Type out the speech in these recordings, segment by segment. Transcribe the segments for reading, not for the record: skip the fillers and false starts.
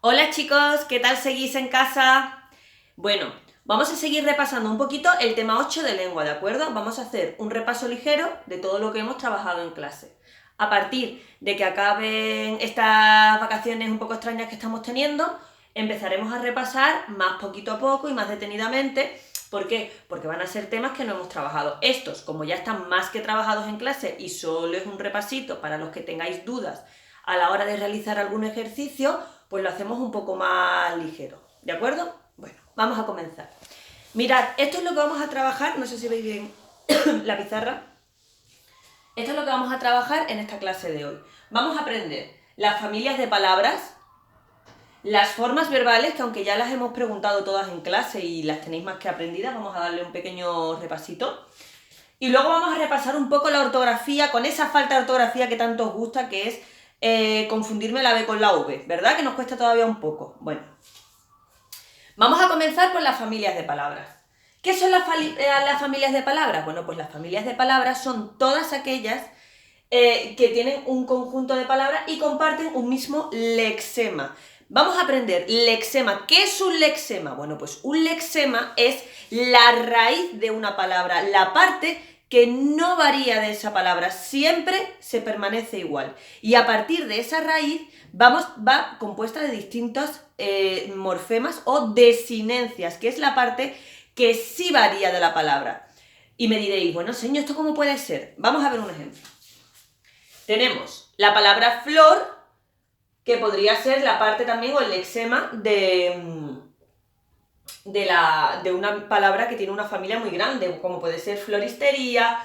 Hola chicos, ¿qué tal seguís en casa? Bueno, vamos a seguir repasando un poquito el tema 8 de lengua, ¿de acuerdo? Vamos a hacer un repaso ligero de todo lo que hemos trabajado en clase. A partir de que acaben estas vacaciones un poco extrañas que estamos teniendo, empezaremos a repasar más poquito a poco y más detenidamente. ¿Por qué? Porque van a ser temas que no hemos trabajado. Estos, como ya están más que trabajados en clase y solo es un repasito para los que tengáis dudas a la hora de realizar algún ejercicio, pues lo hacemos un poco más ligero, ¿de acuerdo? Bueno, vamos a comenzar. Mirad, esto es lo que vamos a trabajar, no sé si veis bien la pizarra. Esto es lo que vamos a trabajar en esta clase de hoy. Vamos a aprender las familias de palabras, las formas verbales, que aunque ya las hemos preguntado todas en clase y las tenéis más que aprendidas, vamos a darle un pequeño repasito. Y luego vamos a repasar un poco la ortografía, con esa falta de ortografía que tanto os gusta, que es confundirme la B con la V, ¿verdad? Que nos cuesta todavía un poco. Bueno, vamos a comenzar por las familias de palabras. ¿Qué son las familias de palabras? Bueno, pues las familias de palabras son todas aquellas que tienen un conjunto de palabras y comparten un mismo lexema. Vamos a aprender lexema. ¿Qué es un lexema? Bueno, pues un lexema es la raíz de una palabra, la parte que no varía de esa palabra, siempre se permanece igual. Y a partir de esa raíz va compuesta de distintos morfemas o desinencias, que es la parte que sí varía de la palabra. Y me diréis, bueno, señor, ¿esto cómo puede ser? Vamos a ver un ejemplo. Tenemos la palabra flor, que podría ser la parte también o el lexema de una palabra que tiene una familia muy grande, como puede ser floristería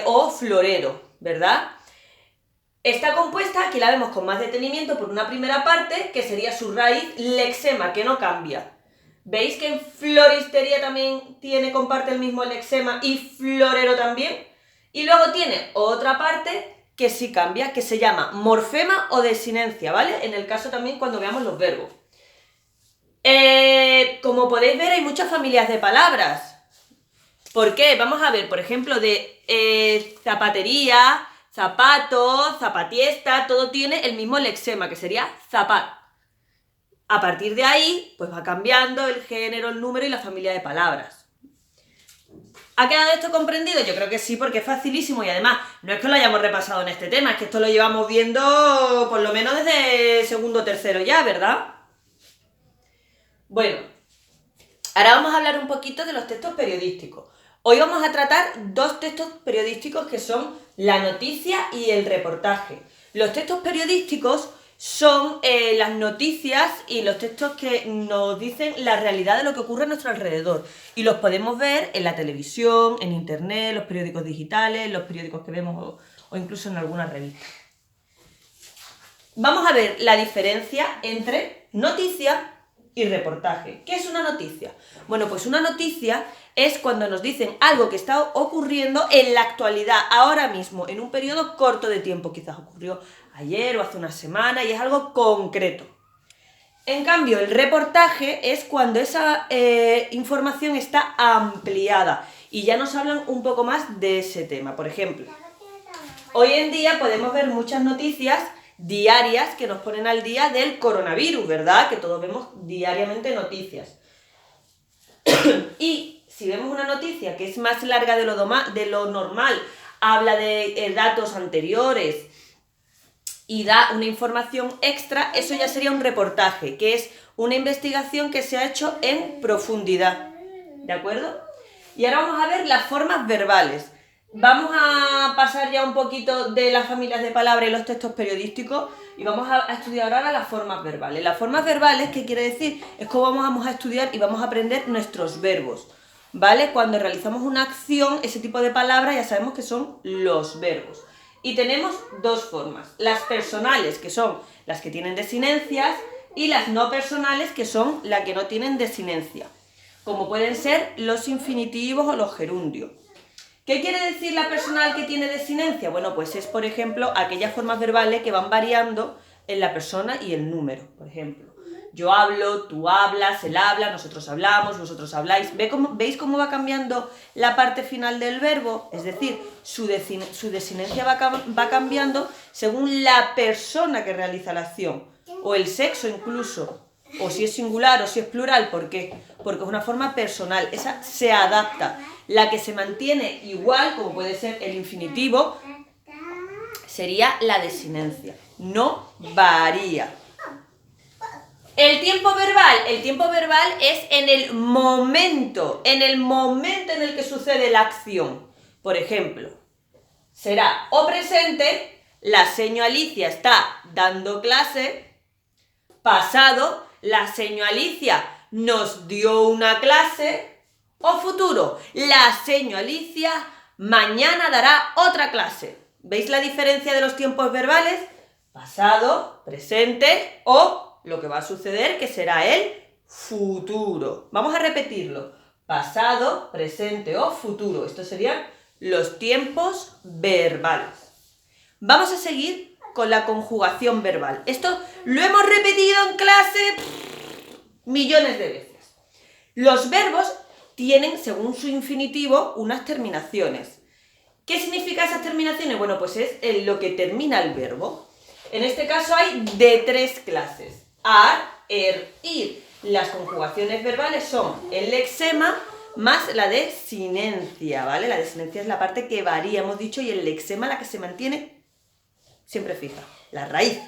o florero, ¿verdad? Está compuesta, aquí la vemos con más detenimiento, por una primera parte, que sería su raíz lexema, que no cambia. ¿Veis que en floristería también comparte el mismo lexema y florero también? Y luego tiene otra parte que sí cambia, que se llama morfema o desinencia, ¿vale? En el caso también cuando veamos los verbos. Como podéis ver, hay muchas familias de palabras. ¿Por qué? Vamos a ver, por ejemplo, de zapatería, zapato, zapatiesta, todo tiene el mismo lexema, que sería zapat. A partir de ahí, pues va cambiando el género, el número y la familia de palabras. ¿Ha quedado esto comprendido? Yo creo que sí, porque es facilísimo y además no es que lo hayamos repasado en este tema, es que esto lo llevamos viendo por lo menos desde segundo o tercero ya, ¿verdad? Bueno, ahora vamos a hablar un poquito de los textos periodísticos. Hoy vamos a tratar dos textos periodísticos que son la noticia y el reportaje. Los textos periodísticos son las noticias y los textos que nos dicen la realidad de lo que ocurre a nuestro alrededor. Y los podemos ver en la televisión, en internet, los periódicos digitales, los periódicos que vemos o incluso en alguna revista. Vamos a ver la diferencia entre noticia y reportaje. ¿Qué es una noticia? Bueno, pues una noticia es cuando nos dicen algo que está ocurriendo en la actualidad, ahora mismo, en un periodo corto de tiempo. Quizás ocurrió ayer o hace una semana y es algo concreto. En cambio, el reportaje es cuando esa información está ampliada y ya nos hablan un poco más de ese tema. Por ejemplo, hoy en día podemos ver muchas noticias diarias que nos ponen al día del coronavirus, ¿verdad? Que todos vemos diariamente noticias. Y si vemos una noticia que es más larga de lo normal, habla de datos anteriores y da una información extra, eso ya sería un reportaje, que es una investigación que se ha hecho en profundidad, ¿de acuerdo? Y ahora vamos a ver las formas verbales. Vamos a pasar ya un poquito de las familias de palabras y los textos periodísticos y vamos a estudiar ahora las formas verbales. Las formas verbales, ¿qué quiere decir? Es cómo vamos a estudiar y vamos a aprender nuestros verbos, ¿vale? Cuando realizamos una acción, ese tipo de palabras ya sabemos que son los verbos. Y tenemos dos formas, las personales, que son las que tienen desinencias, y las no personales, que son las que no tienen desinencia, como pueden ser los infinitivos o los gerundios. ¿Qué quiere decir la personal que tiene desinencia? Bueno, pues es, por ejemplo, aquellas formas verbales que van variando en la persona y el número. Por ejemplo, yo hablo, tú hablas, él habla, nosotros hablamos, vosotros habláis. ¿Veis cómo va cambiando la parte final del verbo? Es decir, su desinencia va cambiando según la persona que realiza la acción. o el sexo incluso, o si es singular o si es plural. ¿Por qué? Porque es una forma personal, esa se adapta. La que se mantiene igual, como puede ser el infinitivo, sería la desinencia, no varía. El tiempo verbal es en el momento en el que sucede la acción. Por ejemplo, será o presente, la seño Alicia está dando clase; pasado, la seño Alicia nos dio una clase; o futuro, la seño Alicia mañana dará otra clase. ¿Veis la diferencia de los tiempos verbales? Pasado, presente o lo que va a suceder, que será el futuro. Vamos a repetirlo. Pasado, presente o futuro. Estos serían los tiempos verbales. Vamos a seguir con la conjugación verbal. Esto lo hemos repetido en clase millones de veces. Los verbos tienen, según su infinitivo, unas terminaciones. ¿Qué significa esas terminaciones? Bueno, pues es lo que termina el verbo. En este caso hay de 3 clases: ar, ir. Las conjugaciones verbales son el lexema más la desinencia, ¿vale? La desinencia es la parte que varía, hemos dicho, y el lexema la que se mantiene siempre fija, la raíz.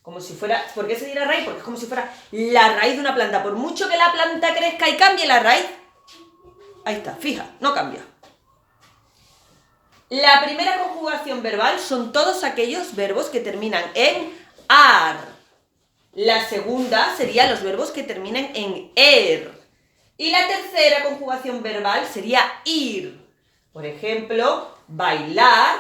Como si fuera, ¿por qué se dirá raíz? Porque es como si fuera la raíz de una planta. Por mucho que la planta crezca y cambie la raíz, ahí está, fija, no cambia. La primera conjugación verbal son todos aquellos verbos que terminan en ar. La segunda serían los verbos que terminen en er. Y la tercera conjugación verbal sería ir. Por ejemplo, bailar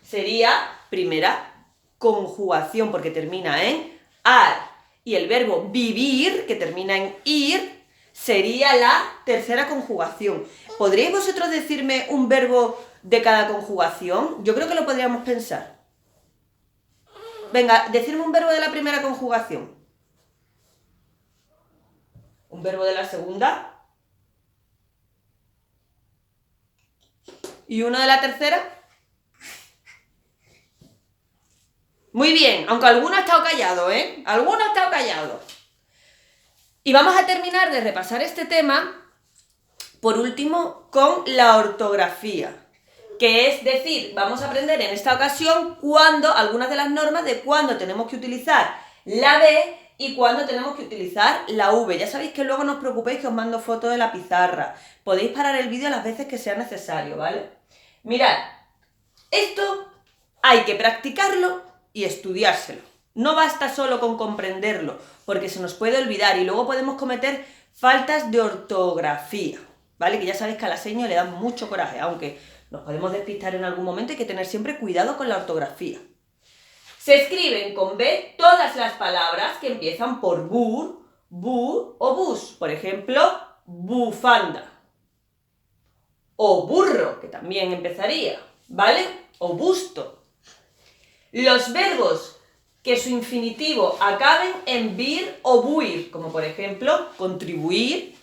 sería primera conjugación porque termina en ar. Y el verbo vivir, que termina en ir, sería la tercera conjugación. ¿Podríais vosotros decirme un verbo de cada conjugación? Yo creo que lo podríamos pensar. Venga, decirme un verbo de la primera conjugación. Un verbo de la segunda. ¿Y uno de la tercera? Muy bien, aunque alguno ha estado callado, ¿eh? Alguno ha estado callado. Y vamos a terminar de repasar este tema, por último, con la ortografía. Que es decir, vamos a aprender en esta ocasión algunas de las normas de cuándo tenemos que utilizar la B y cuándo tenemos que utilizar la V. Ya sabéis que luego no os preocupéis que os mando fotos de la pizarra. Podéis parar el vídeo las veces que sea necesario, ¿vale? Mirad, esto hay que practicarlo y estudiárselo. No basta solo con comprenderlo, porque se nos puede olvidar y luego podemos cometer faltas de ortografía, ¿vale? Que ya sabéis que a la seño le dan mucho coraje, aunque nos podemos despistar en algún momento, hay que tener siempre cuidado con la ortografía. Se escriben con B todas las palabras que empiezan por bur, bu o bus. Por ejemplo, bufanda. O burro, que también empezaría, ¿vale? O busto. Los verbos que su infinitivo acaben en vir o buir, como por ejemplo, contribuir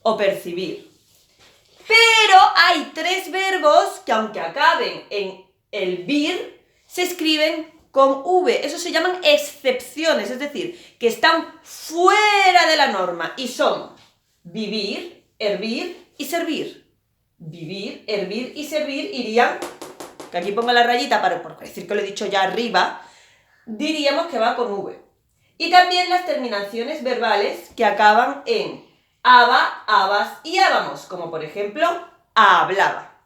o percibir. Pero hay 3 verbos que, aunque acaben en el vir, se escriben con V. Eso se llaman excepciones, es decir, que están fuera de la norma y son vivir, hervir y servir. Vivir, hervir y servir irían, que aquí pongo la rayita para decir que lo he dicho ya arriba, diríamos que va con V. Y también las terminaciones verbales que acaban en aba, abas y ábamos, como por ejemplo, hablaba.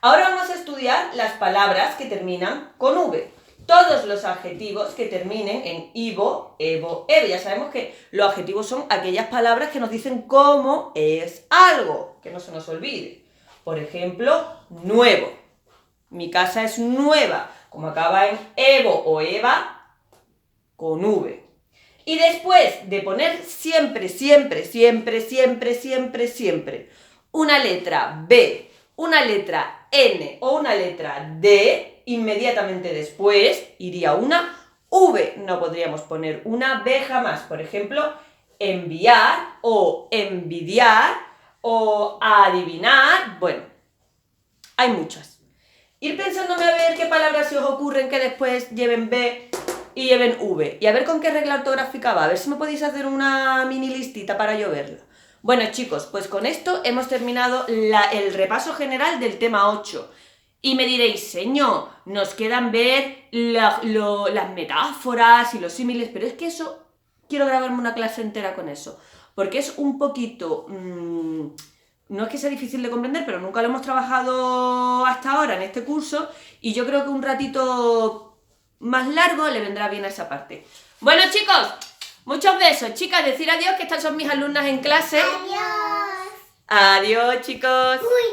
Ahora vamos a estudiar las palabras que terminan con V. Todos los adjetivos que terminen en ivo, evo, eve. Ya sabemos que los adjetivos son aquellas palabras que nos dicen cómo es algo, que no se nos olvide. Por ejemplo, nuevo. Mi casa es nueva, como acaba en evo o eva, con V. Y después de poner siempre una letra B, una letra N o una letra D, inmediatamente después iría una V. No podríamos poner una B jamás. Por ejemplo, enviar o envidiar o adivinar. Bueno, hay muchas. Ir pensándome a ver qué palabras se os ocurren que después lleven B y lleven V. Y a ver con qué regla ortográfica va. A ver si me podéis hacer una mini listita para yo verla. Bueno, chicos, pues con esto hemos terminado el repaso general del tema 8. Y me diréis, señor, nos quedan ver las metáforas y los símiles, pero es que eso, quiero grabarme una clase entera con eso. Porque es un poquito... no es que sea difícil de comprender, pero nunca lo hemos trabajado hasta ahora en este curso y yo creo que un ratito más largo le vendrá bien a esa parte. Bueno, chicos, muchos besos. Chicas, decir adiós, que estas son mis alumnas en clase. Adiós. Adiós, chicos. Uy.